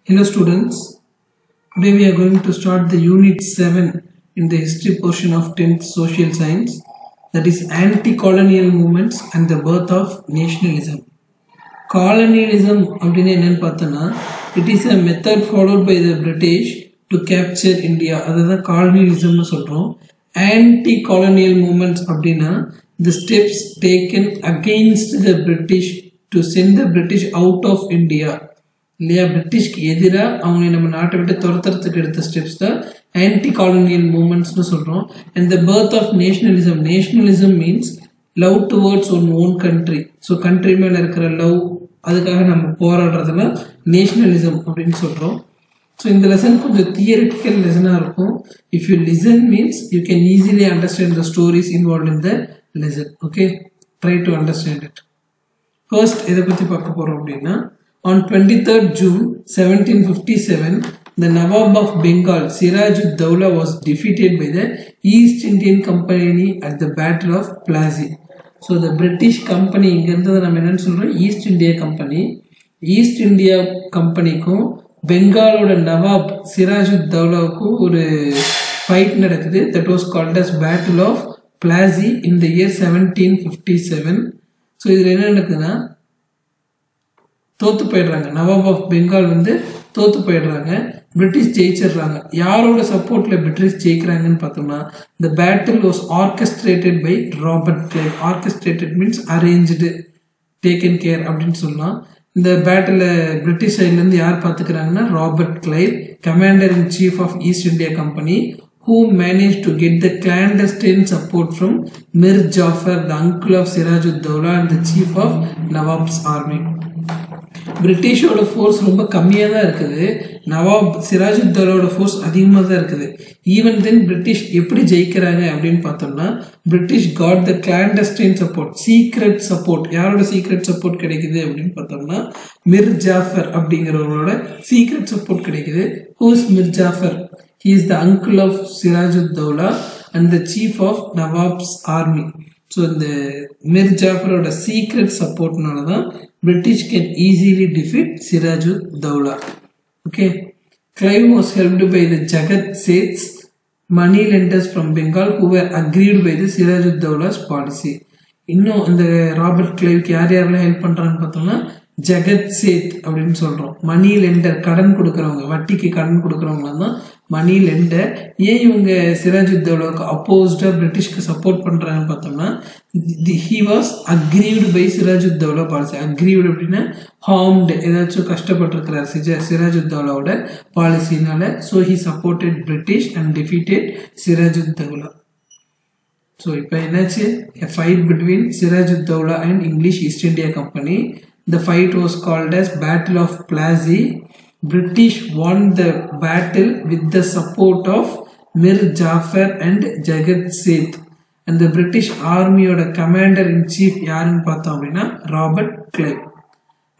Hello students, today we are going to start the unit 7 in the history portion of 10th social science, that is anti-colonial movements and the birth of nationalism. Colonialism அப்படினு என்னன்னு பார்த்தனா, it is a method followed by the British to capture India. அதுதான் colonialism னு சொல்றோம். Anti-colonial movements அப்படினா the steps taken against the British to send the British out of India. இல்லையா, பிரிட்டிஷ்க்கு எதிராக அவங்க நம்ம நாட்டை விட்டு துரத்துறதுக்கு எடுத்த ஸ்டெப்ஸ் தான் ஆன்டி காலனியல் மூமெண்ட்ஸ்னு சொல்கிறோம். And the birth of nationalism. Nationalism means love towards one own country. So country மேலே இருக்கிற லவ், அதுக்காக நம்ம போராடுறதுனா நேஷனலிசம் அப்படின்னு சொல்கிறோம். ஸோ இந்த லெசன் கொஞ்சம் தியரிட்டிக்கல் லெசனாக இருக்கும். If you listen means you can easily understand the stories involve in the lesson. Okay, try to understand it. First எதை பற்றி பார்க்க போகிறோம் அப்படின்னா, on 23rd June 1757, the Nawab of Bengal, Siraj-ud-Dawla, was defeated by the East Indian Company at the Battle of Plassey. So the British Company, இங்கிருந்தது நம்ம என்னன்னு சொல்றோம், East India Company. East India கம்பெனிக்கும் பெங்காலோட நவாப் சிராஜுத்தௌலாவுக்கும் ஒரு ஃபைட் நடக்குது. That was called as Battle of Plassey in the year 1757. So இதில் என்ன நடக்குதுன்னா, தோத்து போயிடுறாங்க. நவாப் ஆஃப் பெங்கால் தோத்து போயிடுறாங்க, பிரிட்டிஷ் ஜெயிச்சிடுறாங்க. யாரோட சப்போர்ட்ல பிரிட்டிஷ் ஜெயிக்கிறாங்கன்னு பார்த்தோம்னா, the battle was orchestrated by Robert Clive. Orchestrated means arranged, taken care அப்படின்னு சொல்லலாம். இந்த பேட்டில் பிரிட்டிஷ் சைட்லேருந்து யார் பார்த்துக்கிறாங்கன்னா, Robert Clive, commander in chief of East India Company, who managed to get the clandestine support from Mir Jafar, the uncle of Siraj-ud-Dawla and the chief of Nawab's army. பிரிட்டிஷோட force ரொம்ப கம்மியாக தான் இருக்குது, நவாப் சிராஜுத்தௌலாவோட force அதிகமாக தான் இருக்குது. Even then British எப்படி ஜெயிக்கிறாங்க அப்படின்னு பார்த்தோம்னா, British got the clandestine support, secret support. யாரோட சீக்ரெட் சப்போர்ட் கிடைக்குது அப்படின்னு பார்த்தோம்னா, மிர் ஜாஃபர் அப்படிங்கிறவங்களோட சீக்ரெட் சப்போர்ட் கிடைக்குது. Who is Mir Jafar? He is the uncle of Siraj-ud-Dawla and the chief of Nawab's army. So இந்த மிர் ஜாஃபரோட சீக்ரெட் சப்போர்ட்னால தான் British can easily defeat Siraj-ud-Dawla. Okay, Clive was helped by the Jagat Seths, money lenders from Bengal, who were aggrieved by the Siraj-ud-Dawla's policy. இன்னும் இந்த Robert கிளைவ்க்கு யார் யாரெல்லாம் help பண்றான்னு பார்த்தோம்னா, ஜகத் சேத் அப்படின்னு சொல்றோம். மணி லெண்டர், கடன் கொடுக்கறவங்க, வட்டிக்கு கடன் கொடுக்கறவங்க தான் மணி லெண்டர். ஏன் இவங்க சிராஜுத்தௌலாவுக்கு அப்போஸ்டா பிரிட்டிஷ்க்கு சப்போர்ட் பண்றாங்கன்னு பார்த்தோம்னா, he was aggrieved by Sirajuddaulah policy. aggrieved அப்படின்னா harmed, ஏதாச்சும் கஷ்டப்பட்டிருக்கிறார் சிராஜுத்தௌலாவோட பாலிசினால. so he supported British and defeated Sirajuddaulah. so இப்போ என்னாச்சு, a fight between Siraj-ud-Dawla and English East India Company. The fight was called as Battle of Plassey. British won the battle with the support of Mir Jafar and Jagat Seth. And the British army oda commander in chief யாருன்னு பார்த்தோம் அப்படின்னா, Robert Clive.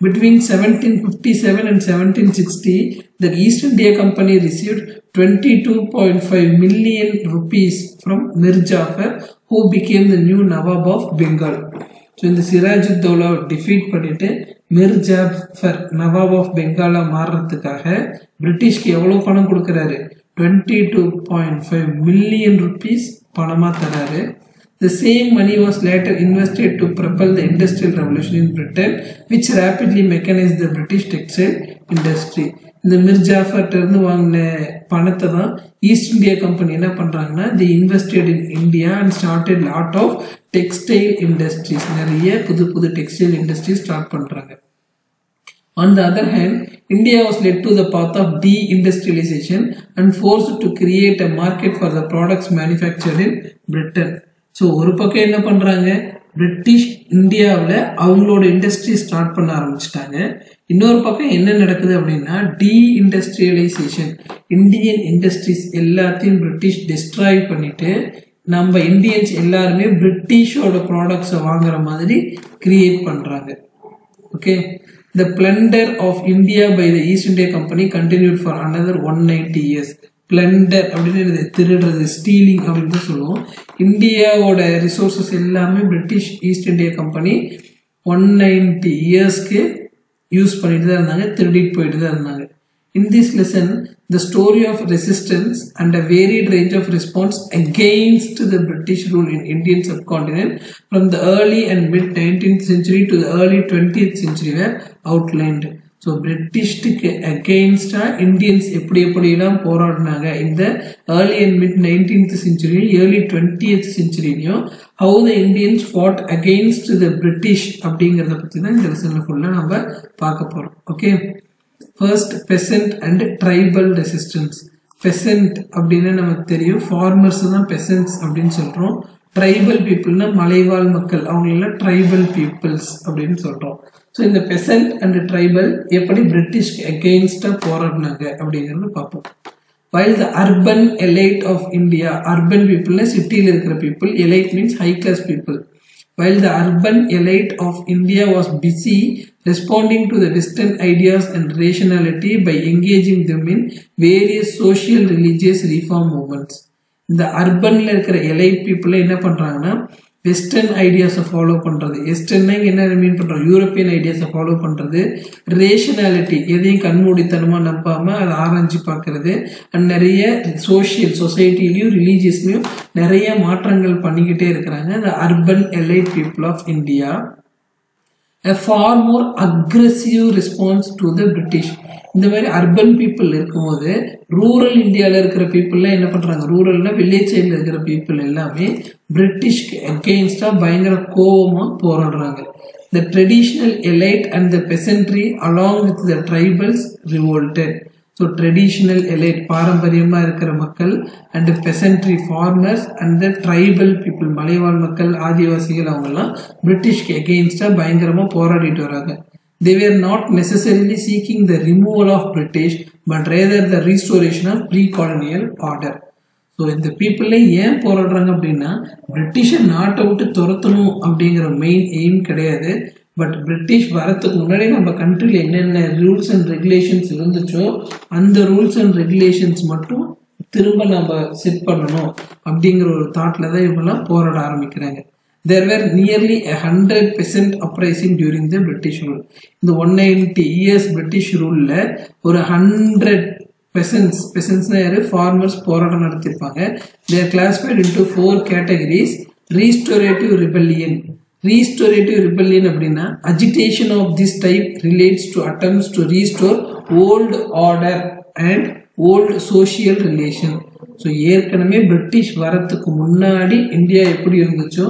Between 1757 and 1760, the East India Company received 22.5 million rupees from Mir Jafar, who became the new Nawab of Bengal. So இந்த Sirajuddaulah defeat பண்ணிட்டு மிர் ஜாஃபர் நவாப் of பெங்காலா மாறுறதுக்காக பிரிட்டிஷ்க்கு எவ்வளோ பணம் கொடுக்குறாரு, 22.5 million rupees பணமாக தராரு. The same money was later invested to propel the industrial revolution in Britain, which rapidly mechanized the British textile industry. இந்த மிர் ஜாஃபர்ட்ட இருந்து வாங்கின பணத்தை தான் ஈஸ்ட் இந்தியா கம்பெனி என்ன பண்றாங்கன்னா, they invested in India and started lot of textile industries. நிறைய புது புது டெக்ஸ்டைல் இண்டஸ்ட்ரீஸ் ஸ்டார்ட் பண்றாங்க. On the other hand, India was led to the path of de-industrialization and forced to create a market for the products manufactured in Britain. So ஒரு பக்கம் என்ன பண்றாங்க, British இந்தியாவில் அவங்களோட இண்டஸ்ட்ரி ஸ்டார்ட் பண்ண ஆரம்பிச்சிட்டாங்க. இன்னொரு பக்கம் என்ன நடக்குது அப்படின்னா, டீஇண்டஸ்ட்ரியலைசேஷன். இந்தியன் இண்டஸ்ட்ரீஸ் எல்லாத்தையும் பிரிட்டிஷ் டிஸ்ட்ராய் பண்ணிட்டு நம்ம இந்தியன்ஸ் எல்லாருமே பிரிட்டிஷோட ப்ராடக்ட்ஸை வாங்குற மாதிரி கிரியேட் பண்றாங்க. Okay, the plunder of India by the East India Company continued for another 190 years. Blender அப்படின்னு திருடுறது, ஸ்டீலிங் அப்படின்னு சொல்லுவோம். இந்தியாவோட ரிசோர்சஸ் எல்லாமே பிரிட்டிஷ் ஈஸ்ட் இந்தியா கம்பெனி 190 இயர்ஸ்க்கு யூஸ் பண்ணிட்டு தான் இருந்தாங்க, திருடிட்டு போயிட்டு தான் இருந்தாங்க. In this lesson, the story of resistance and a varied range of response against the British rule in Indian subcontinent from the early and mid 19th century to the early 20th century were outlined. So British against Indians எப்படியெல்லாம் போராடினாங்க இந்த early and mid 19th century early 20th century how the Indians fought against the British அப்படிங்கறத பத்தி தான் இந்த லெசன்ல ஃபுல்லா நாம பார்க்க போறோம். Okay, first peasant and tribal resistance. Peasant அப்படினா நமக்கு தெரியும், farmers தான் peasants அப்படினு சொல்றோம். tribal people னா மலைவாழ் மக்கள், அவங்கள tribal peoples அப்படினு சொல்றோம். So இந்த peasant and tribal எப்படி British against போராடினாங்க அப்படிங்கறத பாப்போம். While the urban elite of India, urban people சிட்டில இருக்கிற people, elite means high class people. While the urban elite of India was busy responding to the Western ideas and rationality by engaging them in various social religious reform movements. இந்த அர்பன்ல இருக்கிற elite people என்ன பண்றாங்கன்னா western ஐடியாஸை follow பண்றது. வெஸ்டர்னா என்ன மீன் பண்றோம், European ஐடியாஸை follow பண்றது, rationality எதையும் கண்மூடித்தனமா நம்பாம அதை ஆராய்ச்சி பார்க்கறது, அண்ட் நிறைய சோசியல் சொசைட்டிலையும் ரிலீஜியஸ்லையும் நிறைய மாற்றங்கள் பண்ணிக்கிட்டே இருக்கிறாங்க. இந்த urban elite people of India a far more aggressive response to the British. இந்த மாதிரி அர்பன் பீப்புள் இருக்கும்போது ரூரல் இந்தியாவில் இருக்கிற பீப்புள்லாம் என்ன பண்றாங்க, ரூரல்னா வில்லேஜ் சைடில் இருக்கிற பீப்புள் எல்லாமே பிரிட்டிஷ்க்கு அகெயின்ஸ்டா பயங்கர கோபமா போராடுறாங்க. The traditional elite and the peasantry along with the tribals revolted. So traditional elite பாரம்பரியமா இருக்கிற மக்கள் and peasantry farmers and the tribal people மலைவாழ் மக்கள் ஆதிவாசிகள் அவங்கெல்லாம் பிரிட்டிஷ்க்கு அகெயின்ஸ்டா பயங்கரமா போராடிட்டு வராங்க. They were not necessarily seeking the removal of British but rather the restoration of pre-colonial order. So இந்த பீப்புளே ஏன் போராடுறாங்க அப்படின்னா பிரிட்டிஷை நாட்டை விட்டு துரத்தணும் அப்படிங்கிற மெயின் எய்ம் கிடையாது. பட் பிரிட்டிஷ் வரத்துக்கு முன்னாடி நம்ம கண்ட்ரியில் என்னென்ன ரூல்ஸ் அண்ட் ரெகுலேஷன்ஸ் இருந்துச்சோ அந்த ரூல்ஸ் அண்ட் ரெகுலேஷன்ஸ் மட்டும் திரும்ப நம்ம செட் பண்ணணும் அப்படிங்கிற ஒரு தாட்ல தான் இவங்கெல்லாம் போராட ஆரம்பிக்கிறாங்க. There were nearly 100% uprising during the British rule. இந்த 190 years British ruleல ஒரு 100 peasants யாரு, farmers போராட்டம் நடத்திருப்பாங்க. They are classified into 4 categories. Restorative rebellion. Restorative rebellion அப்படின்னா agitation of this type relates to attempts to restore old order and old social relation. So ஏற்கனவே British வரத்துக்கு முன்னாடி India எப்படி இருந்துச்சோ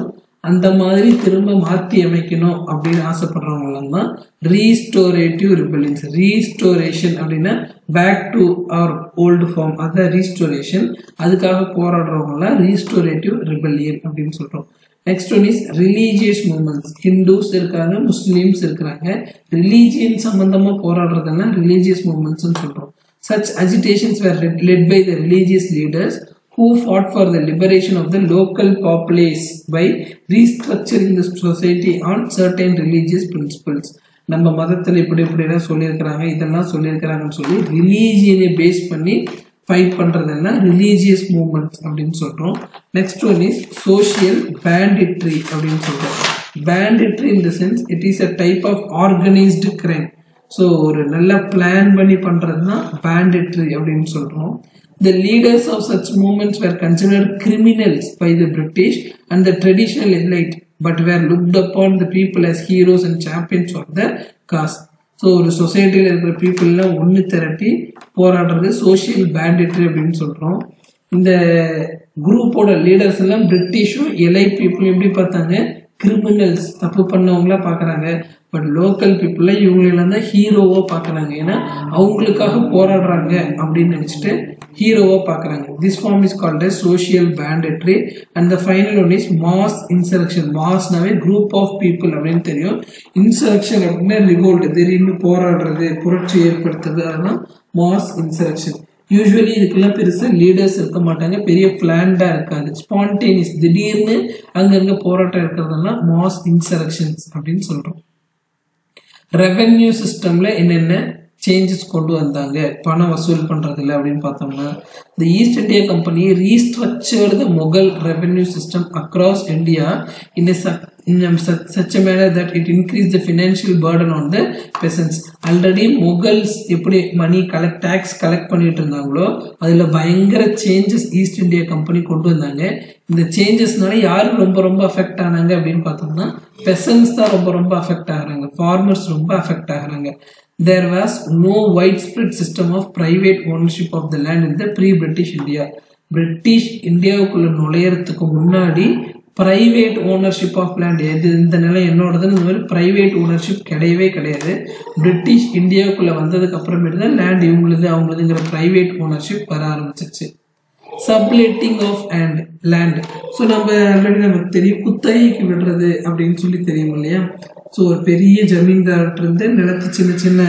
அந்த மாதிரி திரும்ப மாற்றி அமைக்கணும் அப்படின்னு ஆசைப்படுறவங்களாம் தான் ரீஸ்டோரேட்டிவ் ரிபெல்லியன்ஸ். ரீஸ்டோரேஷன் அப்படின்னா back to our old form, அதான் ரீஸ்டோரேஷன். அதுக்காக போராடுறவங்களாம் ரீஸ்டோரேட்டிவ் ரிபெல்லியன் அப்படின்னு சொல்றோம். Next one is religious movements. Hindus இருக்காங்க, முஸ்லீம்ஸ் இருக்கிறாங்க. ரிலீஜியன் சம்பந்தமா போராடுறதுன்னா ரிலீஜியஸ் மூவ்மெண்ட்ஸ் சொல்றோம். Such agitations were led by the religious leaders who fought for the liberation of the local populace by restructuring the society on certain religious principles. நம்ம மதத்தில் இப்படிலாம் சொல்லியிருக்கிறாங்க, இதெல்லாம் சொல்லியிருக்கிறாங்கன்னு சொல்லி ரிலீஜியனை பேஸ் பண்ணி ஃபைட் பண்றதுன்னா ரிலீஜியஸ் மூவ்மெண்ட்ஸ் அப்படின்னு சொல்றோம். Next one is social banditry அப்படின்னு சொல்றோம். Banditry in the sense it is a type of organised crime. So ஒரு நல்ல பிளான் பண்ணி பண்றது தான் பேண்டிட்ரி அப்படின்னு சொல்றோம். The leaders of such movements were considered criminals by the British and the traditional elite, but were looked upon the people as heroes and champions of the cause. So ஒரு சொசைட்டியில் இருக்கிற பீப்புளெலாம் ஒன்று திரட்டி போராடுறது சோஷியல் பேண்டிட்ரி அப்படின்னு சொல்கிறோம். இந்த குரூப்போட leaders எல்லாம் பிரிட்டிஷும் எலைட் பீப்புளும் எப்படி பார்த்தாங்க, கிரிமினல்ஸ், தப்பு பண்ணவங்களா பார்க்குறாங்க. பட் லோக்கல் பீப்புள இவங்களெல்லாம் தான் ஹீரோவா பார்க்குறாங்க. ஏன்னா அவங்களுக்காக போராடுறாங்க அப்படின்னு நினச்சிட்டு ஹீரோவா பார்க்குறாங்க. This form is called as social banditry and the final one is mass insurrection. மாஸ்னாவே குரூப் ஆஃப் பீப்புள் அப்படின்னு தெரியும். இன்சரக்ஷன் அப்படின்னா ரிவோல்ட், திடீர்னு போராடுறது, புரட்சி ஏற்படுத்துறது, அதெல்லாம் மாஸ் இன்சரக்ஷன். யூஸ்வலி இதுக்கெல்லாம் பெருசா லீடர்ஸ் இருக்க மாட்டாங்க, பெரிய பிளான்டா இருக்காது, ஸ்பான்டேனியஸ் திடீர்னு அங்கங்க போராட்டம் இருக்கிறதெல்லாம் மாஸ் இன்சரக்ஷன்ஸ் அப்படின்னு சொல்றோம். ரெவென்யூ சிஸ்டம்ல என்னென்ன சேஞ்சஸ் கொண்டு வந்தாங்க பணம் வசூல் பண்றதுல அப்படின்னு பார்த்தோம்னா, the East India Company restructured the Mughal revenue system across India in a in such a manner that it increased the financial burden on the peasants. Already Mughals எப்படி money collect tax collect பண்ணிட்டு இருந்தாங்களோ அதுல பயங்கர changes east India company கொண்டு வந்தாங்க. இந்த சேஞ்சஸ்னால யாரு ரொம்ப அஃபெக்ட் ஆனாங்க அப்படின்னு பார்த்தோம்னா peasants தான் ரொம்ப அஃபெக்ட் ஆகுறாங்க, farmers ரொம்ப அஃபெக்ட் ஆகுறாங்க. There was no widespread system of private ownership of the land in the pre-British India. British இந்தியாவுக்குள்ள நுழையறதுக்கு முன்னாடி பிரைவேட் ஓனர்ஷிப் ஆஃப் லேண்ட், எது இந்த நிலம் என்னோடதுன்னு இந்த மாதிரி பிரைவேட் ஓனர்ஷிப் கிடையாது. பிரிட்டிஷ் இந்தியாவுக்குள்ள வந்ததுக்கு அப்புறமேட்டு தான் லேண்ட் இவங்களுது அவங்களுதுங்கிற பிரைவேட் ஓனர்ஷிப் வர ஆரம்பிச்சிருச்சு. Subletting of and land. So நம்ம ஆல்ரெடி நமக்கு தெரியும் குத்தகைக்கு விடுறது அப்படின்னு சொல்லி தெரியும் இல்லையா. ஸோ ஒரு பெரிய ஜமீன்தார்கிட்ட நிலத்து சின்ன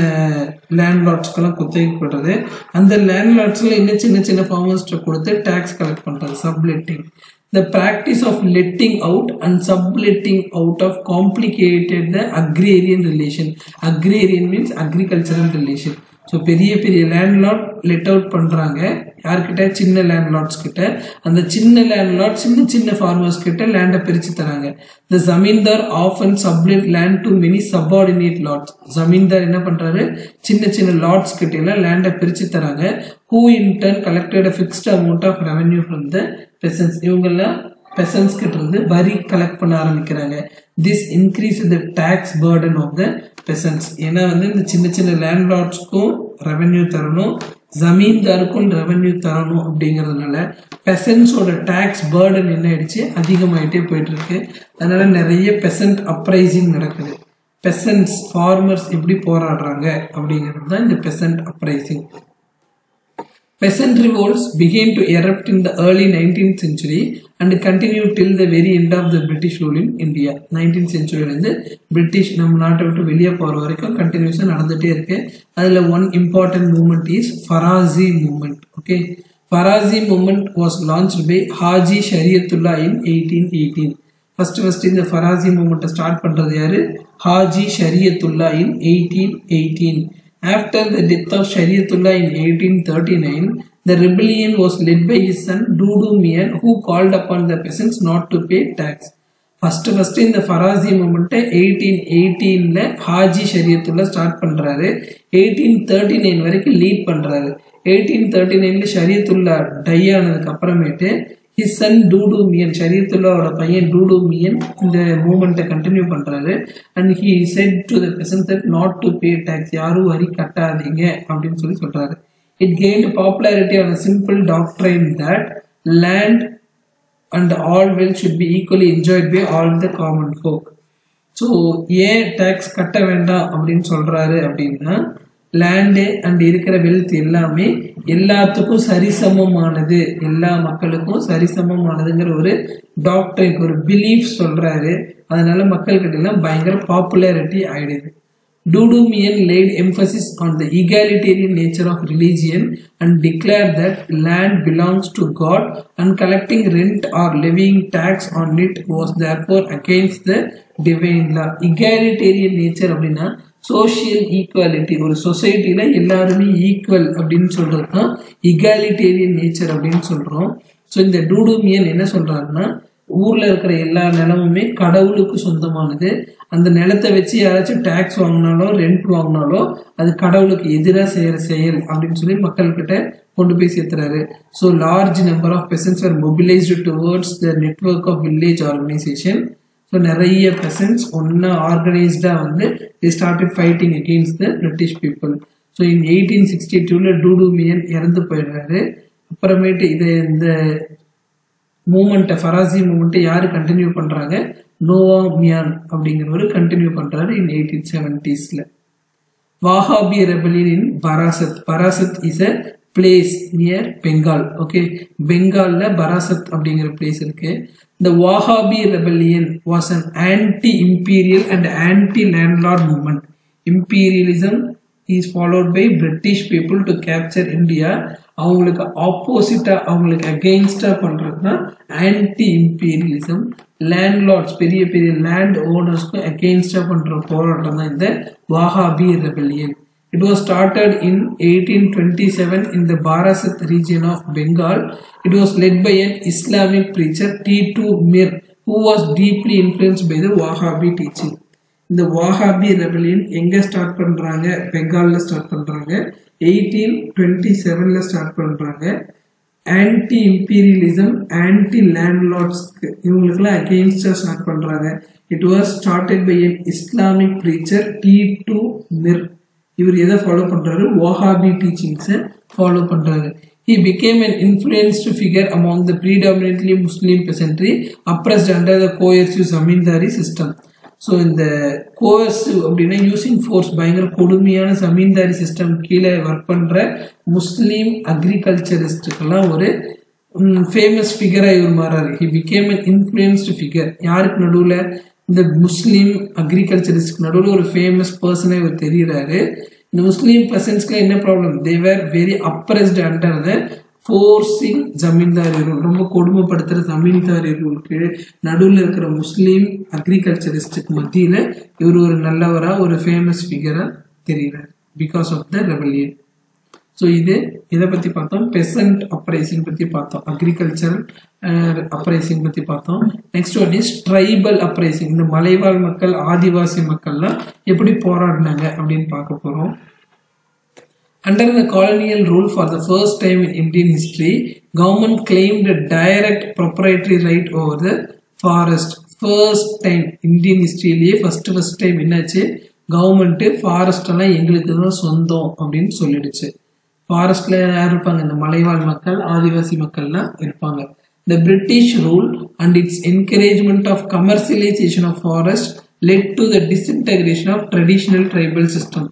லேண்ட் லாட்ஸ்க்கெல்லாம் குத்தகைக்கு விடுறது, அந்த லேண்ட் லாட்ஸ்ல இன்னும் சின்ன ஃபார்மர்ஸ்ட்டை கொடுத்து டேக்ஸ் கலெக்ட் பண்றது, சப்லெட்டிங். The practice of letting out and subletting out of complicated the agrarian relation. Agrarian means agricultural relation. So பெரிய லேண்ட்லாட் லெட் அவுட் பண்ணுறாங்க யார்கிட்ட, சின்ன லேண்ட்லாட்ஸ் கிட்ட. அந்த சின்ன லேண்ட்லாட் சின்ன ஃபார்மர்ஸ் கிட்ட லேண்டை பிரித்து தராங்க. The zamindar often sublet land to many subordinate lots. Zamindar என்ன பண்ணுறாரு, சின்ன லாட்ஸ் கிட்ட எல்லாம் லேண்டை பிரித்து தராங்க. Who in turn collected a fixed amount of revenue from the peasants. இவங்கெல்லாம் பெசன்ஸ் கிட்ட இருந்து வரி கலெக்ட் பண்ண ஆரம்பிக்கிறாங்க. This increase the tax burden of the peasants. ஏன்னா இந்த சின்ன லேண்ட்லார்ட்ஸ்க்கும் ரெவன்யூ தரணும், ஜமீன்தாருக்கும் ரெவன்யூ தரணும் அப்படிங்கிறதுனால பெசன்ஸோட டாக்ஸ் பர்டன் என்ன ஆயிடுச்சு, அதிகமாயிட்டே போயிட்டு இருக்கு. அதனால நிறைய பெசன்ட் அப்ரைசிங் நடக்குது. பெசன்ட்ஸ் ஃபார்மர்ஸ் எப்படி போராடுறாங்க அப்படிங்கிறது தான் இந்த Besant uprising. Peasant revolts began to erupt in the early 19th century and continued till the very end of the British rule in India. 19th century வந்து பிரிட்டிஷ் நம்ம நாட்டை விட்டு வெளியே போகிற வரைக்கும் கண்டினியூஸாக நடந்துகிட்டே இருக்கு. அதில் one important movement is Faraizi movement. Okay, Faraizi movement was launched by Haji Shariatullah in 1818. First இந்த ஃபராசி மூமெண்ட்டை ஸ்டார்ட் பண்ணுறது யாரு, Haji Shariatullah in 1818. After the death of Shariatullah in 1839, the rebellion was led by his son Dudu Mian, who called upon the peasants not to pay tax. First இந்த Faraizi moment 1818ல Haji ஷரியத்துல்லா start பண்றாரு. 1839 வரைக்கும் lead பண்றாரு. 1839ல ஷரியத்துல்லா tie ஆனதுக்கு அப்புறமேட்டு his son Dudu Mian, ஷரியத்துல்லாவோட பையன் Dudu Mian இந்த மூமெண்ட்டை continue பண்றாரு. and he said to the peasants that not to pay tax, யாரும் வரி கட்டாதீங்க அப்படின்னு சொல்றாரு. it gained popularity on a simple doctrine that land and all wealth should be equally enjoyed by all the common folk. So ஏன் tax கட்ட வேண்டாம் அப்படின்னு சொல்றாரு அப்படின்னா, லேண்டு அண்ட் இருக்கிற வெல்த் எல்லாமே எல்லாத்துக்கும் சரிசமமானது, எல்லா மக்களுக்கும் சரிசமமானதுங்கிற ஒரு டாக்டரின், ஒரு பிலீஃப் சொல்றாரு. அதனால மக்கள்கிட்ட எல்லாம் பயங்கர பாப்புலாரிட்டி ஆயிடுது. Dudu Mian laid emphasis on the egalitarian nature of religion and declared that land belongs to God and collecting rent or levying tax on it was therefore against the divine law. Egalitarian nature அப்படின்னா social equality, ஒரு சொசைட்டில எல்லாருமே equal அப்படின்னு சொல்றது தான் egalitarian nature அப்படின்னு சொல்றோம். So இந்த டூடு மியன் என்ன சொல்றாருன்னா, ஊர்ல இருக்கிற எல்லா நிலமுமே கடவுளுக்கு சொந்தமானது. அந்த நிலத்தை வச்சு யாராச்சும் டேக்ஸ் வாங்கினாலோ ரெண்ட் வாங்கினாலோ அது கடவுளுக்கு எதிராக செய்யற செயல் அப்படின்னு சொல்லி மக்கள்கிட்ட கொண்டு போய் சேர்த்துறாரு. So large number of peasants are mobilised towards the network of village organisation. So நிறைய பெசன்ட்ஸ் ஒன்னா ஆர்கனைஸ்டா they started fighting against the British people. So in 1862ல டூடு மியன் இறந்து போயிடுறாரு. அப்புறமேட்டு இந்த மூமெண்ட்டை ஃபராசி மூமெண்ட்டை யாரு கண்டினியூ பண்றாங்க, நோவா மியான் அப்படிங்கிறவரு கண்டினியூ பண்றாரு in 1870sல. Wahabi rebellion in Barasat. Barasat is a place near Bengal. Okay, பெங்கால்ல பராசத் அப்படிங்கிற பிளேஸ் இருக்கு. The Wahhabi rebellion was an anti-imperial and anti-landlord movement. Imperialism is followed by British people to capture India. அவங்களுக்கு ஆப்போசிட்டா, அவங்களுக்கு அகெயின்ஸ்டா பண்றதுனா ஆன்டி இம்பீரியலிசம். லேண்ட்லார்ட்ஸ், பெரிய land ஓனர்ஸ்க்கு அகெயின்ஸ்டா பண்ற போராட்டம் தான் இந்த வாஹாபி rebellion. It was started in 1827 in the Barasat region of Bengal. It was led by an Islamic preacher T2 Mir, who was deeply influenced by the Wahhabi teaching. இந்த Wahhabi rebellion எங்க start பண்றாங்க? பெங்கால்ல start பண்றாங்க. 1827ல start பண்றாங்க. Anti imperialism, anti landlords இவங்களுக்குலாம் அகெயின்ஸ்டா start பண்றாங்க. It was started by an Islamic preacher T2 Mir. இவர் எதை ஃபாலோ பண்றாரு? Wahhabi teachings ஃபாலோ பண்றாரு. He became an influenced figure among the predominantly Muslim peasantry oppressed under the coercive zamindari system. So இந்த coercive அப்படின்னா using force பயங்கர கொடுமையான zamindari system கீழே work பண்ற முஸ்லீம் அக்ரிகல்ச்சரிஸ்டுக்கெல்லாம் ஒரு ஃபேமஸ் ஃபிகரா இவர் மாறாரு. He became an influenced figure. யாருக்கு நடுவுல? இந்த முஸ்லீம் அக்ரிகல்ச்சரிஸ்ட் நடுவில் ஒரு ஃபேமஸ் பர்சனாக இவர் தெரிகிறாரு. இந்த முஸ்லீம் பர்சன்ஸ்க்குலாம் என்ன problem? They were very oppressed under the forcing zamindari rule. ரொம்ப கொடுமைப்படுத்துகிற ஜமீன்தாரி ரூலுக்கு நடுவில் இருக்கிற முஸ்லீம் அக்ரிகல்ச்சரிஸ்டுக்கு மத்தியில் இவர் ஒரு நல்லவரா ஒரு ஃபேமஸ் ஃபிகராக தெரிகிறார் because of the rebellion. So இது இதை பற்றி பார்த்தோம். பெசன்ட் அப்ரைசிங் பற்றி பார்த்தோம். அக்ரிகல்ச்சரல் அப்ரைசிங் பற்றி பார்த்தோம். Next one is tribal uprising. இந்த மலைவாழ் மக்கள், ஆதிவாசி மக்கள்லாம் எப்படி போராடினாங்க அப்படின்னு பார்க்க போகிறோம். Under the colonial rule for the first time in Indian history, government claimed a direct proprietary right over the forest. First time Indian historyலயே first time என்னாச்சு? கவர்மெண்ட் ஃபாரஸ்ட் எல்லாம் எங்களுக்கு தான் சொந்தம் அப்படின்னு சொல்லிடுச்சு. ஃபாரஸ்ட்ல யார் இருப்பாங்க? இந்த மலைவாழ் மக்கள், ஆதிவாசி மக்கள்லாம் இருப்பாங்க. The British rule and its encouragement of commercialization of forest led to the disintegration of traditional tribal system.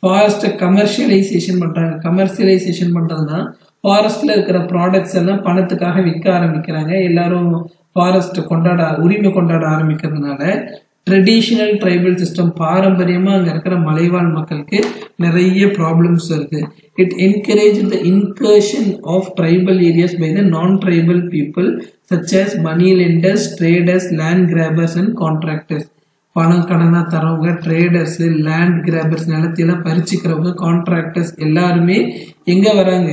ஃபாரஸ்ட்டை கமர்ஷியலைசேஷன் பண்றாங்க. கமர்ஷியலைசேஷன் பண்றதுன்னா ஃபாரஸ்ட்ல இருக்கிற ப்ராடக்ட்ஸ் எல்லாம் பணத்துக்காக விற்க ஆரம்பிக்கிறாங்க. எல்லாரும் ஃபாரஸ்ட் உரிமை கொண்டாட ஆரம்பிக்கிறதுனால ட்ரெடிஷனல் ட்ரைபல் சிஸ்டம், பாரம்பரியமா அங்க இருக்கிற மலைவாழ் மக்களுக்கு நிறைய ப்ராப்ளம்ஸ் இருக்கு. It encourage the incursion of tribal areas by the non tribal people such as money lenders, traders, land grabbers and contractors. பணம் கடனா தரவங்க, ட்ரேடர்ஸ், லேண்ட் கிராபர்ஸ், நிலத்தையெல்லாம் பறிச்சுக்கிறவங்க, கான்ட்ராக்டர்ஸ் எல்லாருமே எங்க வராங்க?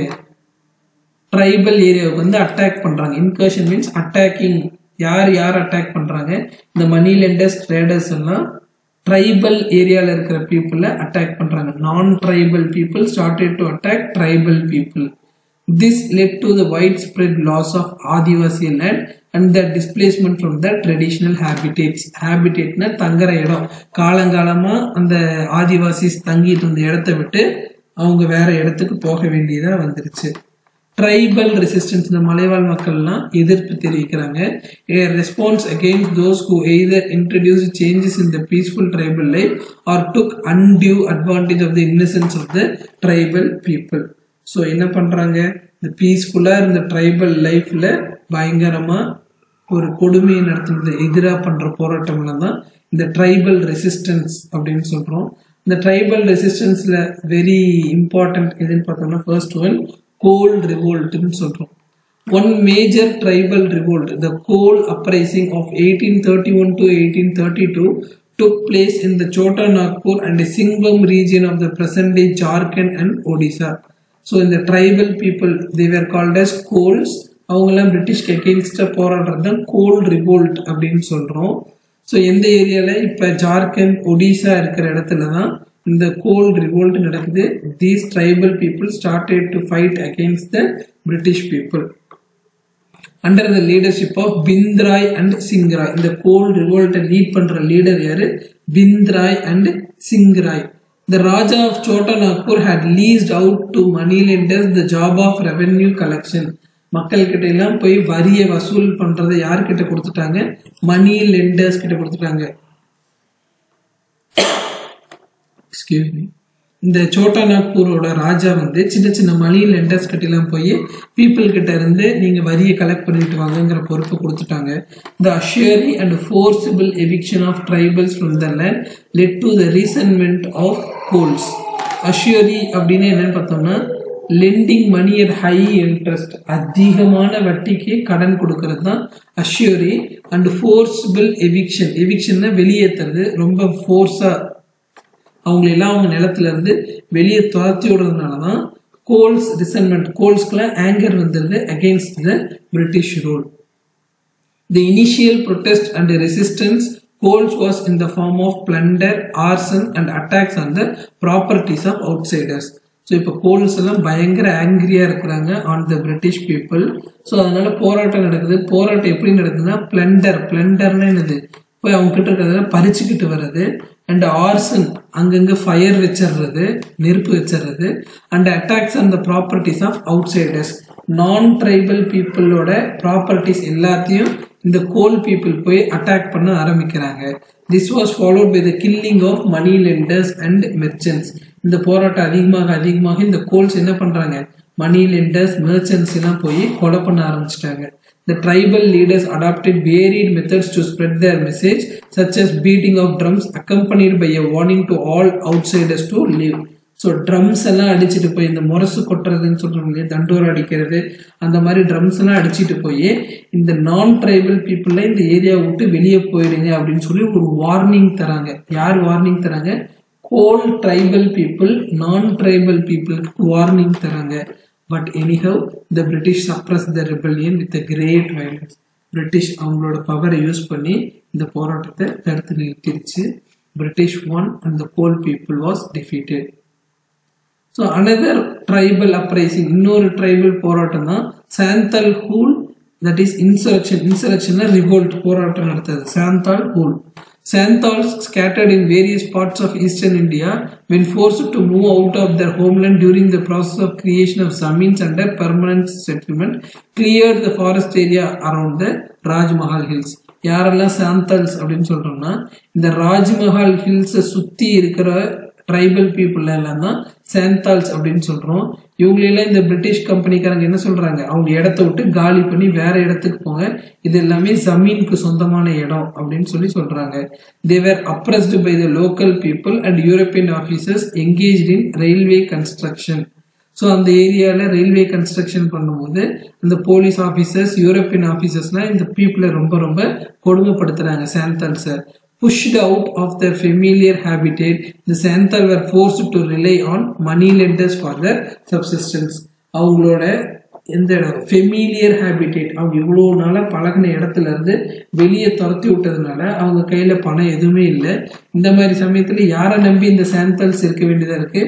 ட்ரைபல் ஏரியாவுக்கு வந்து அட்டாக் பண்றாங்க. Incursion means attacking. யார் அட்டாக் பண்றாங்க? இந்த மணி லெண்டர்ஸ், ட்ரேடர்ஸ் எல்லாம் ட்ரைபல் ஏரியால இருக்கிற பீப்புளை அட்டாக் பண்றாங்க. Non tribal people started to attack tribal people. This led to the widespread loss of Adivasi land and the displacement from the traditional habitats. Habitatna தங்குற இடம். காலங்காலமா அந்த ஆதிவாசிஸ் தங்கிட்டு இருந்த இடத்தை விட்டு அவங்க வேற இடத்துக்கு போக வேண்டியதா வந்துருச்சு. ட்ரைபல் ரெசிஸ்டன்ஸ், இந்த மலைவாழ் மக்கள்லாம் எதிர்ப்பு தெரிவிக்கிறாங்க. A response against those who either introduced changes in the peaceful tribal life or took undue advantage of the innocence of the tribal people. So என்ன பண்றாங்க? இந்த பீஸ்ஃபுல்லா இந்த ட்ரைபல் லைஃப்ல பயங்கரமா ஒரு கொடுமையை நடத்துறது எதிராக பண்ற போராட்டம்ல தான் இந்த ட்ரைபல் ரெசிஸ்டன்ஸ் அப்படின்னு சொல்றோம். இந்த ட்ரைபல் ரெசிஸ்டன்ஸ்ல வெரி இம்பார்ட்டன்ட் எதுன்னு பார்த்தோம்னா ஃபர்ஸ்ட் ஒன் கோல் ரிவோல்ட்னு சொல்றோம். One major tribal revolt, the Coal Uprising of 1831 to 1832, took place in the Chota Nagpur and Singhbum region of the present-day Jharkhand and Odisha. So, in the tribal people, they were called as Coals. அவங்கெல்லாம் பிரிட்டிஷ்க்கு அகெயின்ஸ்டா போராடுறது தான் கோல் revolt அப்படின்னு சொல்றோம். So எந்த ஏரியால இப்ப ஜார்க்கண்ட், ஒடிசா இருக்கிற இடத்துல தான் இந்த கோல் ரிவோல்ட் நடக்குது. These tribal people started to fight against the British people under the leadership of Bindrai and Singrai. இந்த கோல் ரிவோல்ட்டை லீட் பண்ற லீடர் யாரு? Bindrai and Singrai. The Raja of Chota Nagpur had leased out to moneylenders the job of revenue collection. மக்கள் கிட்ட எல்லாம் போய் வரியை வசூல் பண்றதை யார்கிட்ட கொடுத்துட்டாங்க? மணி லெண்டர்ஸ் கிட்ட கொடுத்துட்டாங்க. Excuse me. இந்த சோட்டா நாக்பூரோட ராஜா வந்து சின்ன சின்ன மணி லெண்டர்ஸ் கிட்ட எல்லாம் போய் பீப்புள் கிட்ட இருந்து நீங்க வரியை கலெக்ட் பண்ணிட்டு வாங்கங்கிற பொறுப்பை கொடுத்துட்டாங்க. The assuring and forcible eviction of tribals from the land led to the resentment of coals. Assury அப்படின்னு என்னன்னு பார்த்தோம்னா lending money at high interest, அதிகமான வட்டிக்கு கடன் கொடுக்கறது தான் assury. and forcible eviction, evictionனா வெளியேற்றுறது, ரொம்ப ஃபோர்ஸா அவங்களெல்லாம் அவங்க நிலத்துல இருந்து வெளியே துரத்தி விடுறதுனாலதான் கோல்ஸ் ரிசன்மெண்ட், கோல்ஸ்க்குலாம் ஆங்கர் வந்துருது against the British rule. The initial protest and resistance coals was in the form of plunder, arson and attacks on the properties of outsiders. So இப்போ goals எல்லாம் பயங்கர ஆங்கிரியா இருக்கிறாங்க on the British people. So அதனால போராட்டம் நடக்குது. போராட்டம் எப்படி நடக்குதுன்னா பிளண்டர்னா என்னது, போய் அவங்க கிட்ட இருக்கிறதெல்லாம் பறிச்சுக்கிட்டு வர்றது. அண்ட் ஆர்சன், அங்கங்க ஃபயர் வச்சிடுறது, நெருப்பு வச்சிடுறது. And attacks on the properties of outsiders, non tribal பீப்புளோட ப்ராப்பர்ட்டிஸ் எல்லாத்தையும் இந்த கோல் பீப்புள் போய் அட்டாக் பண்ண ஆரம்பிக்கிறாங்க. This was followed by the killing of money lenders and merchants. இந்த போராட்டம் அதிகமாக இந்த கோல்ஸ் என்ன பண்றாங்க, மணி லெண்டர்ஸ், மெர்ச்சன்ட்ஸ் எல்லாம் போய் கொலை பண்ண ஆரம்பிச்சிட்டாங்க. The tribal leaders adopted varied methods to spread their message, such as beating of drums accompanied by a warning to all outsiders to leave. So drums எல்லாம் அடிச்சுட்டு போய், இந்த முரசு கொட்டுறதுன்னு சொல்றோம் இல்லையா, தண்டோரம் அடிக்கிறது, அந்த மாதிரி ட்ரம்ஸ் எல்லாம் அடிச்சுட்டு போய் இந்த நான் ட்ரைபல் பீப்புள இந்த ஏரியா விட்டு வெளியே போயிடுங்க அப்படின்னு சொல்லி ஒரு வார்னிங் தராங்க. யார் வார்னிங் தராங்க? Kol tribal people non tribal பீப்புளுக்கு வார்னிங் தராங்க. But anyhow the British suppress the rebellion with great violence. British அவங்களோட பவரை யூஸ் பண்ணி இந்த போராட்டத்தை தடுத்து நிறுத்திடுச்சு. British won and the Kol people was defeated. So another tribal uprising, இன்னொரு tribal போராட்டம் தான் Santhal Hul, that is insurrection revolt போராட்டம் நடத்தது Santhal Hul. Santals scattered in various parts of eastern India when forced to move out of their homeland during the process of creation of zamins under permanent settlement cleared the forest area around the Rajmahal hills. யாரெல்லாம் சாந்தல்ஸ் அப்படின்னு சொல்றோம்னா, இந்த ராஜ்மஹால் ஹில்ஸை சுத்தி இருக்கிற tribal people எல்லாம் தான் சாந்தால்ஸ் அப்படின்னு சொல்றோம். இவங்களெல்லாம் இந்த பிரிட்டிஷ் கம்பெனிக்காரங்க என்ன சொல்றாங்க, அவங்க இடத்த விட்டு காலி பண்ணி வேற இடத்துக்கு போங்க, இது எல்லாமே ஜமீனுக்கு சொந்தமான இடம் அப்படின்னு சொல்றாங்க. They were oppressed by the local people and European officers engaged in railway construction. So அந்த ஏரியாவில் ரயில்வே கன்ஸ்ட்ரக்ஷன் பண்ணும்போது அந்த போலீஸ் ஆஃபீஸர்ஸ், யூரோப்பியன் ஆஃபீஸர்ஸ்லாம் இந்த பீப்புளை ரொம்ப கொடுமைப்படுத்துறாங்க சாந்தல்ஸை. Pushed out of their familiar habitat, the Santhal were forced to rely on money lenders for their subsistence. அவங்களோட எந்த familiar habitat, அவங்க இவ்வளோ நாளாக பழகின இடத்துல இருந்து வெளியே துரத்தி விட்டதுனால அவங்க கையில் பணம் எதுவுமே இல்லை. இந்த மாதிரி சமயத்தில் யாரை நம்பி இந்த சாந்தல்ஸ் இருக்க வேண்டியதாக இருக்கு,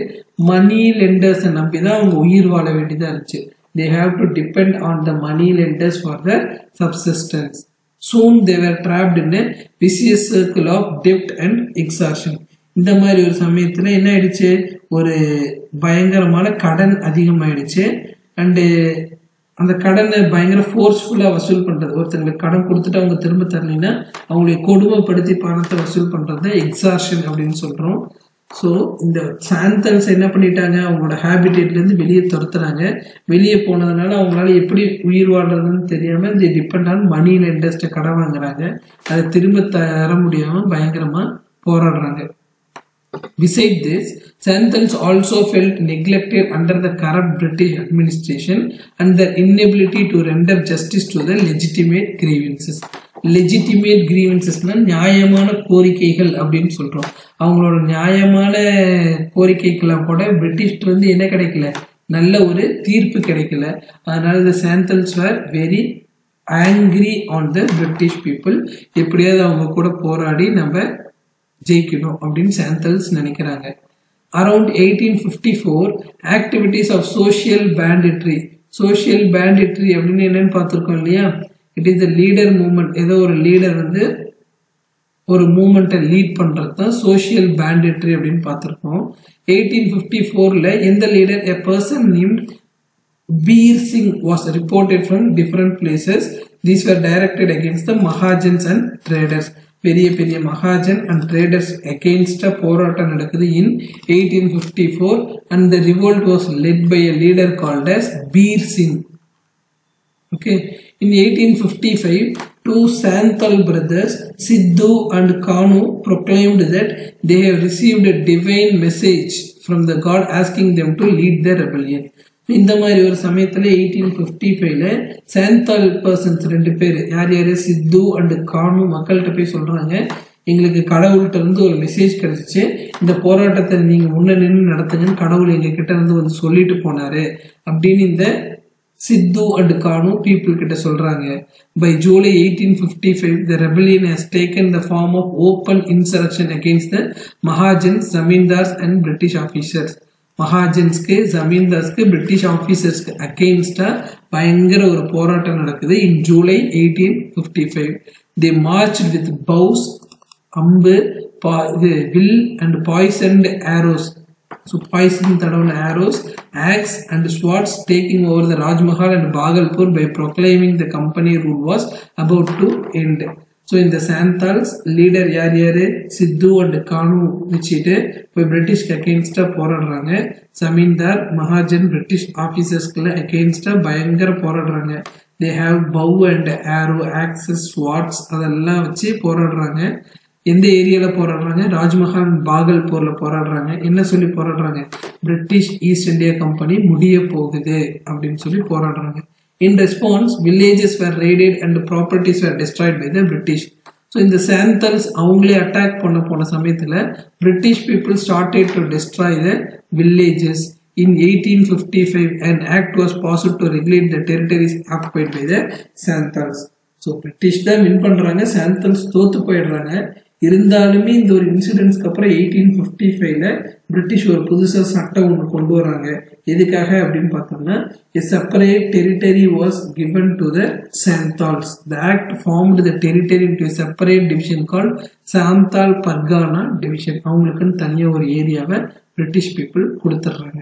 மணி லெண்டர்ஸை நம்பி தான் அவங்க உயிர் வாழ வேண்டியதாக இருந்துச்சு. They have to depend on the money lenders for their subsistence. Soon they were trapped in a vicious circle of debt and exhaustion. இந்த மாதிரி ஒரு சமயத்துல என்ன ஆயிடுச்சு, ஒரு பயங்கரமான கடன் அதிகமாயிடுச்சு. அண்டு அந்த கடனை பயங்கர ஃபோர்ஸ்ஃபுல்லா வசூல் பண்றது, ஒருத்தங்களுக்கு கடன் கொடுத்துட்டு அவங்க திரும்ப தரலைன்னா அவங்களை கொடுமைப்படுத்தி பணத்தை வசூல் பண்றது எக்ஸார்ஷன் அப்படின்னு சொல்றோம். ஸோ இந்த சாந்தல்ஸ் என்ன பண்ணிட்டாங்க, அவங்களோட ஹேபிடேட்ல இருந்து வெளியே துரத்துறாங்க. வெளியே போனதுனால அவங்களால எப்படி உயிர் வாழ்றதுன்னு தெரியாம இந்த டிபெண்ட் ஆன் மணி லெண்டர்ஸ்ட கடன் வாங்குறாங்க. அதை திரும்ப தர முடியாம பயங்கரமா போராடுறாங்க. Besides this, Santals also felt neglected under the corrupt British administration and their inability to render justice to their legitimate grievances. Legitimate கிரீவன்சஸ்னா நியாயமான கோரிக்கைகள் அப்படின்னு சொல்றோம். அவங்களோட நியாயமான கோரிக்கைக்கெல்லாம் கூட பிரிட்டிஷ்ல இருந்து என்ன கிடைக்கல, நல்ல ஒரு தீர்ப்பு கிடைக்கல. அதனால இந்த Santhals were very angry on the British people. எப்படியாவது அவங்க கூட போராடி நம்ம ஜெயிக்கணும் அப்படின்னு சாந்தல்ஸ் நினைக்கிறாங்க. Around 1854 activities of social banditry. Social banditry அப்படின்னு என்னன்னு பார்த்துருக்கோம் இல்லையா, it is the leader movement. ஏதோ ஒரு லீடர் வந்து ஒரு மூவ்மெண்ட்டை லீட் பண்றது தான் சோசியல் பேண்டிட்ரி அப்படின்னு பார்த்துருக்கோம். 1854ல எந்த leader, a person named Bir Singh was reported from different places. These were directed against the Mahajans and traders. பெரிய பெரிய மகாஜன் அண்ட் ட்ரேடர்ஸ் அகெயின்ஸ்டா போராட்டம் நடக்குது in 1854 and the revolt was led by a leader called as Beer Singh. Okay, in 1855 two Santhal brothers Sidhu and Kanu proclaimed that they have received a divine message from the god asking them to lead their rebellion. இந்த மாதிரி ஒரு சமயத்துல 1855ல சாந்தால் persons ரெண்டு பேர், யார் யாரு, சித்து and கானு, மக்கள்கிட்ட போய் சொல்றாங்க, எங்களுக்கு கடவுள்கிட்ட இருந்து ஒரு மெசேஜ் கிடைச்சிச்சு, இந்த போராட்டத்தை நீங்க முன்ன நின்று நடத்துங்கன்னு கடவுள் எங்க கிட்ட இருந்து வந்து சொல்லிட்டு போனாரு அப்படின்னு இந்த சித்து அண்ட் கானு பீப்புள் கிட்ட சொல்றாங்க. By July 1855, the rebellion has taken the form of open insurrection against the Mahajans, Zamindars and British officers. மகாஜன்ஸ்க்கு, ஜமீன்தார்ஸ்க்கு, பிரிட்டிஷ் ஆபீசர்ஸ்க்கு அகெயின்ஸ்டா பயங்கர ஒரு போராட்டம் நடக்குது. In July 1855 they marched with bows, அம்பு, வில் and poisoned arrows. So poison தடவன arrows, axe and swords, taking over the Rajmahal and Bhagalpur by proclaiming the company rule was about to end. So in the Santals leader யாரு சித்து and கானு வச்சிட்டு போய் பிரிட்டிஷ்க்கு அகெயின்ஸ்டா போராடுறாங்க. ஜமீன்தார், Mahajan, British ஆபீசர்ஸ்க்குள்ள அகெயின்ஸ்டா பயங்கர போராடுறாங்க. they have bow and arrow, axes, swords அதெல்லாம் வச்சு போராடுறாங்க. எந்த ஏரியால போராடுறாங்க? ராஜ்மஹால், பாகல்பூர்ல போராடுறாங்க. என்ன சொல்லி போராடுறாங்க? பிரிட்டிஷ் ஈஸ்ட் இந்தியா கம்பெனி முடிய போகுது அப்படின்னு சொல்லி போராடுறாங்க. In response, villages were raided and properties were destroyed by the British. So இந்த Santals அவங்களே அட்டாக் பண்ண போன சமயத்துல British people started to destroy the villages. In 1855, an act was passed to regulate the territories occupied by the Santals. So British தான் win பண்றாங்க, Santals தோத்து போயிடுறாங்க. இருந்தாலுமே இந்த ஒரு இன்சிடென்ட்ஸ்க்கு அப்புறம் 1855ல பிரிட்டிஷ் ஒரு புதுசா சட்டம் ஒன்று கொண்டு வராங்க. எதுக்காக அப்படின்னு பார்த்தோம்னா, a separate territory was given to the Santals. The act formed the territory into a separate division called Santal Pargana division. அவங்களுக்குன்னு தனியா ஒரு ஏரியாவை பிரிட்டிஷ் பீப்புள் கொடுத்துட்றாங்க.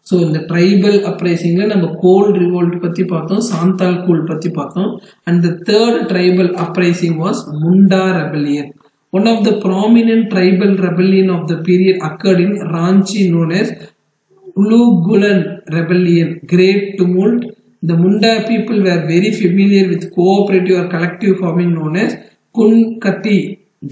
ஸோ இந்த ட்ரைபல் அப்ரைசிங்ல நம்ம கோல் ரிவோல்ட் பத்தி பார்த்தோம், சாந்தால் கூல் பத்தி பார்த்தோம். And the third tribal uprising was Munda rebellion. One of the prominent tribal rebellion of the period occurred in Ranchi known as Ulugulan rebellion, great tumult. The Munda people were very familiar with cooperative or collective farming known as Kunkati,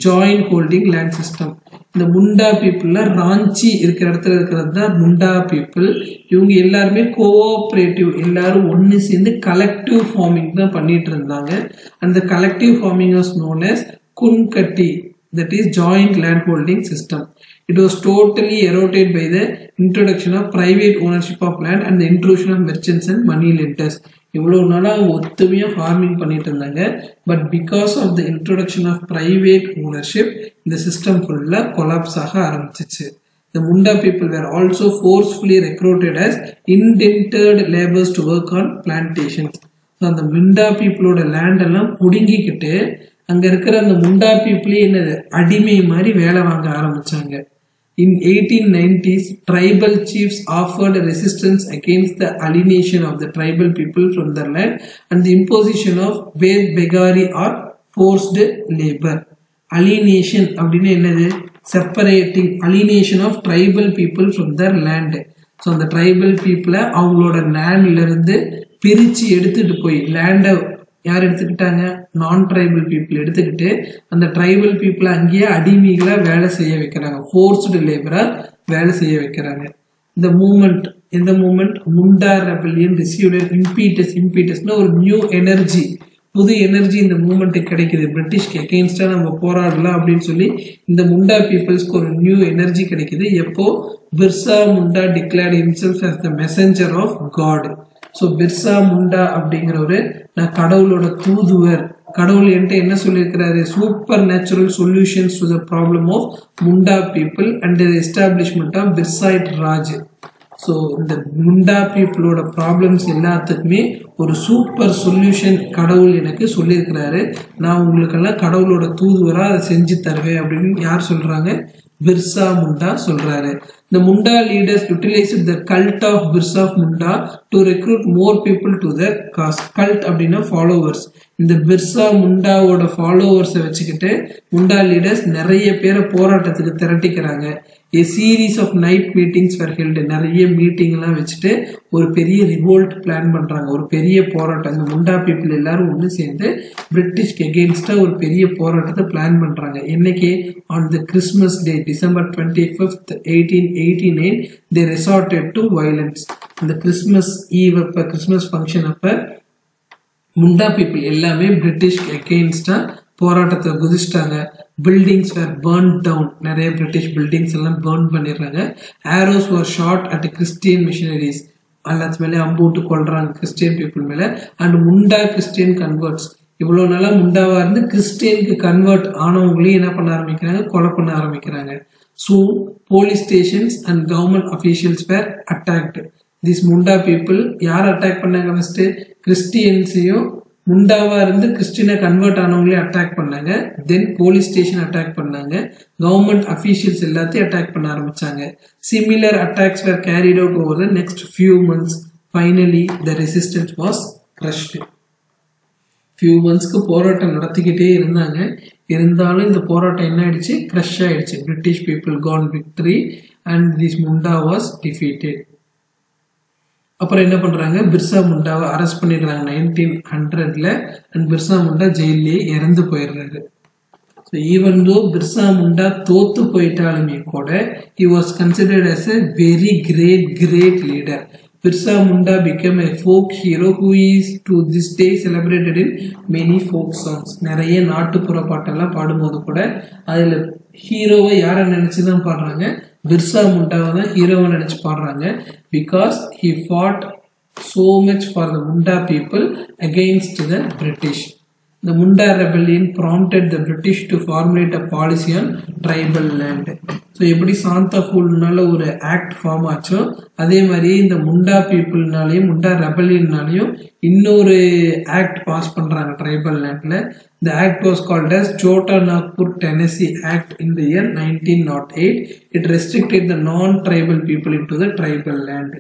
joint holding land system. இந்த முண்டா பீப்புள்ல ராஞ்சி இருக்கிற இடத்துல இருக்கிறது தான் முண்டா people. இவங்க எல்லாருமே cooperative, எல்லாரும் ஒன்னு சேர்ந்து கலெக்டிவ் ஃபார்மிங் தான் பண்ணிட்டு இருந்தாங்க. அந்த collective farming was known as Khuntkatti, that is joint land holding system. It was totally eroded by the introduction of private ownership of land and the intrusion of merchants and money lenders. இவ்வளவு நாளா ஒத்துமையா farming பண்ணிட்டு இருந்தாங்க. But because of the introduction of private ownership இந்த system ஃபுல்லா collapse ஆக ஆரம்பிச்சிச்சு. The Munda people were also forcefully recruited as indentured laborers to work on plantations. அந்த முண்டா பீப்புளோட லேண்ட் எல்லாம் புடுங்கிக்கிட்டு அங்க இருக்கிற அந்த முண்டா பீப்புளே என்னது அடிமை மாதிரி வேலை வாங்க ஆரம்பிச்சாங்க. In 1890s, tribal chiefs offered resistance against the alienation of the tribal people from their land and the imposition of begari or forced labor. Alienation அப்படின்னா என்னது? Separating, alienation of tribal people from their land. So அந்த tribal people அவங்களோட லேண்ட்ல இருந்து பிரிச்சு எடுத்துட்டு போய் லேண்டை யார் எடுத்துக்கிட்டாங்க? நான் ட்ரைபல் பீப்புள் எடுத்துக்கிட்டு அந்த ட்ரைபல் பீப்புளை அங்கேயே அடிமைகளா வேலை செய்ய வைக்கிறாங்க, ஃபோர்ஸ்டு லேபரா வேலை செய்ய வைக்கிறாங்க. இந்த மூமெண்ட், எந்த மூமெண்ட்? முண்டா ரெபல்லியன் ரிசீவ்ட் இம்பீட்டஸ். இம்பீட்டஸ்னா ஒரு நியூ எனர்ஜி, புது எனர்ஜி இந்த மூமெண்ட்டுக்கு கிடைக்குது. பிரிட்டிஷ்க்கு அகெயின்ஸ்டா நம்ம போராடலாம் அப்படின்னு சொல்லி இந்த முண்டா பீப்புள்ஸ்க்கு ஒரு நியூ எனர்ஜி கிடைக்குது. எப்போ? Birsa Munda declared himself as the messenger of God. So Birsa Munda அப்படிங்கிறவரு நான் கடவுளோட தூதுவர், கடவுள் என்கிட்ட என்ன சொல்லியிருக்கிறாரு? Supernatural solutions to the problem of Munda people and the establishment of Birsaite Raj. So இந்த முண்டா பீப்புளோட ப்ராப்ளம்ஸ் எல்லாத்துக்குமே ஒரு சூப்பர் சொல்யூஷன் கடவுள் எனக்கு சொல்லியிருக்கிறாரு, நான் உங்களுக்கெல்லாம் கடவுளோட தூதுவராக அதை செஞ்சு தருவேன் அப்படின்னு யார் சொல்றாங்க? பிர்சா முண்டா சொல்றாரு. The Munda leaders utilized the cult of Birsa Munda to recruit more people to their cause. Cult அப்படின்னா followers. இந்த பிர்சா முண்டாவோட ஃபாலோவர்ஸை வச்சுக்கிட்டு முண்டா லீடர்ஸ் நிறைய பேரை போராட்டத்துக்கு திரட்டிக்கிறாங்க. A series of night meetings were held. நிறைய மீட்டிங் எல்லாம் வச்சுட்டு ஒரு பெரிய ரிவோல்ட் பிளான் பண்றாங்க, ஒரு பெரிய போராட்டம். இந்த முண்டா பீப்புள் எல்லாரும் ஒன்று சேர்ந்து பிரிட்டிஷ்க்கு எகெயின்ஸ்டா ஒரு பெரிய போராட்டத்தை பிளான் பண்றாங்க. என்னைக்கு? On the Christmas day, December 25th, 1889 they resorted to violence. அந்த கிறிஸ்மஸ் ஈவ் அப்ப, கிறிஸ்மஸ் ஃபங்க்ஷன் அப்ப முண்டா பீப்புள் எல்லாமே பிரிட்டிஷ்க்கு எகெயின்ஸ்டா போராட்டத்தை குதிச்சிட்டாங்க. பில்டிங்ஸ் வேர் பர்ன் டவுன், நிறைய பிரிட்டிஷ் பில்டிங்ஸ் எல்லாம் பர்ன் பண்ணிடுறாங்க. Arrows were shot at Christian missionaries. எல்லாத்து மேலே அம்பூட்டு கொள்றாங்க கிறிஸ்டியன் பீப்புள் மேலே. அண்ட் முண்டா கிறிஸ்டியன் கன்வெர்ட்ஸ், இவ்வளோ நாளா முண்டாவா இருந்து கிறிஸ்டியனுக்கு கன்வெர்ட் ஆனவங்களையும் என்ன பண்ண ஆரம்பிக்கிறாங்க, கொலை பண்ண ஆரம்பிக்கிறாங்க. Soon police stations and government officials were attacked. These Munda people யார் அட்டாக் பண்ணாங்க, ஃபர்ஸ்ட் கிறிஸ்டியன்ஸையும் முண்டாவா இருந்து கிறிஸ்டியனை கன்வெர்ட் ஆனவங்களையும் அட்டாக் பண்ணாங்க. தென் போலீஸ் ஸ்டேஷன் அட்டாக் பண்ணாங்க. கவர்மெண்ட் அஃபீஷியல்ஸ் எல்லாத்தையும் அட்டாக் பண்ண ஆரம்பிச்சாங்க. Similar attacks were carried out over the next few months. Finally the resistance was crushed. Few மந்த்ஸ்க்கு போராட்டம் நடத்திக்கிட்டே இருந்தாங்க. இருந்தாலும் இந்த போராட்டம் என்ன ஆயிடுச்சு, கிரஷ் ஆயிடுச்சு. British people gain victory and this Munda was defeated. அப்புறம் என்ன பண்றாங்க, பிர்சா முண்டாவை அரெஸ்ட் பண்ணிடுறாங்க 1900. அண்ட் பிர்சா முண்டா ஜெயிலே இறந்து போயிடுறாரு. So even though Birsa Munda தோத்து போயிட்டாலுமே கூட he was considered as a very great leader. Birsa Munda became a folk hero who is to this day celebrated in many folk songs. நிறைய நாட்டுப்புற பாட்டெல்லாம் பாடும்போது கூட அதில் ஹீரோவை யாரை நினைச்சு தான் பாடுறாங்க, பிர்சா முண்டாவை தான் ஹீரோவை நினைச்சு பாடுறாங்க. Because he fought so much for the Munda people against the British. The Munda rebellion prompted the British to formulate a policy on tribal land. So எப்படி சாந்தாஃபூல்னால ஒரு ஆக்ட் ஃபார்ம் ஆச்சோ அதே மாதிரி இந்த முண்டா பீப்புள்னாலையும் முண்டா ரெபல்லியன்னாலையும் இன்னொரு ஆக்ட் பாஸ் பண்றாங்க tribal லேண்ட்ல. The act was called as Chota Nagpur Tennessee Act in the year 1908. It restricted the non-tribal people into the tribal land.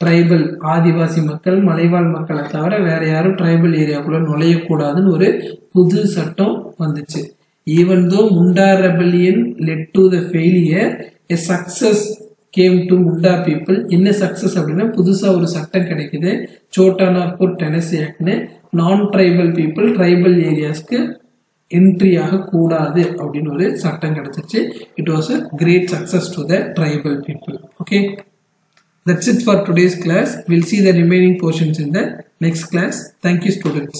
Tribal adivasi மக்கள் மலைவாழ் மக்களை தவிர வேற யாரும் ட்ரைபல் ஏரியாக்குள்ள நுழையக்கூடாதுன்னு ஒரு புது சட்டம் வந்துச்சு. Even though Munda rebellion led to the failure, a success came to Munda people. என்ன சக்சஸ் அப்படின்னா புதுசா ஒரு சட்டம் கிடைக்குது, சோட்டா நாக்பூர் டெனசி ஆக்ட்னு. நான் ட்ரைபல் பீப்புள் ட்ரைபல் ஏரியாஸ்க்கு என்ட்ரி ஆக கூடாது அப்படின்னு ஒரு சட்டம் கிடைச்சிச்சு. It was a great success to the tribal people. Okay, that's it for today's class. We'll see the remaining portions in the next class. Thank you, students.